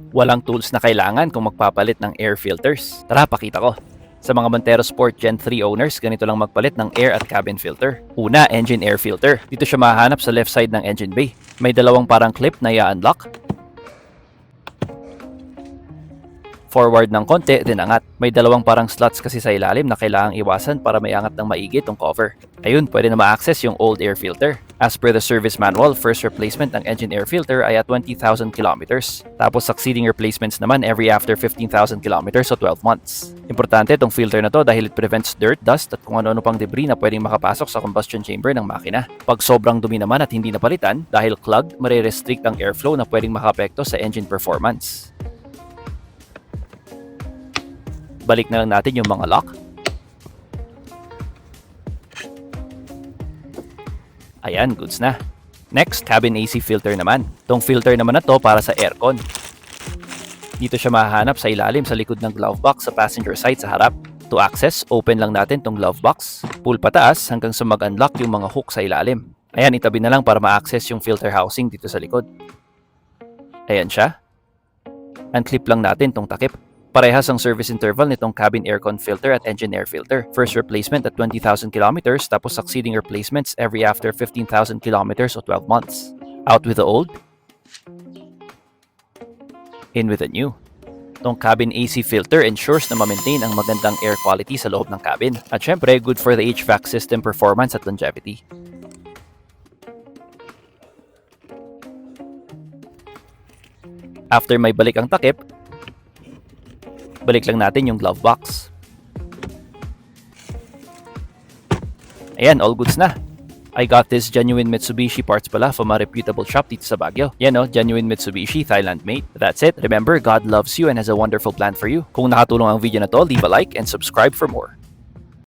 Walang tools na kailangan kung magpapalit ng air filters. Tara, pakita ko. Sa mga Montero Sport Gen 3 owners, ganito lang magpalit ng air at cabin filter. Una, engine air filter. Dito siya mahanap sa left side ng engine bay. May dalawang parang clip na i-unlock. Forward ng konti, then angat. May dalawang parang slots kasi sa ilalim na kailangang iwasan para may angat ng maigi itong cover. Ayun, pwede na ma-access yung old air filter. As per the service manual, first replacement ng engine air filter ay at 20,000 kilometers. Tapos succeeding replacements naman every after 15,000 kilometers o 12 months. Importante itong filter na to dahil it prevents dirt, dust at kung ano-ano pang debris na pwedeng makapasok sa combustion chamber ng makina. Pag sobrang dumi naman at hindi napalitan, dahil clogged, marirestrict ang airflow na pwedeng makapekto sa engine performance. Balik na lang natin yung mga lock. Ayan, goods na. Next, cabin AC filter naman. Tong filter naman na to para sa aircon. Dito siya mahahanap sa ilalim sa likod ng glove box sa passenger side sa harap. To access, open lang natin tong glove box. Pull pataas hanggang sa mag-unlock yung mga hook sa ilalim. Ayan, itabi na lang para ma-access yung filter housing dito sa likod. Ayan siya. Unclip lang natin tong takip. Parehas ang service interval nitong cabin aircon filter at engine air filter. First replacement at 20,000 kilometers, tapos succeeding replacements every after 15,000 kilometers o 12 months. Out with the old, in with the new. Itong cabin AC filter ensures na ma-maintain ang magandang air quality sa loob ng cabin. At syempre, good for the HVAC system performance at longevity. After may balik ang takip, balik lang natin yung glove box. Ayan, all goods na. I got this genuine Mitsubishi parts pala from a reputable shop dito sa Baguio. Yan o, genuine Mitsubishi, Thailand made. That's it. Remember, God loves you and has a wonderful plan for you. Kung nakatulong ang video na to, leave a like and subscribe for more.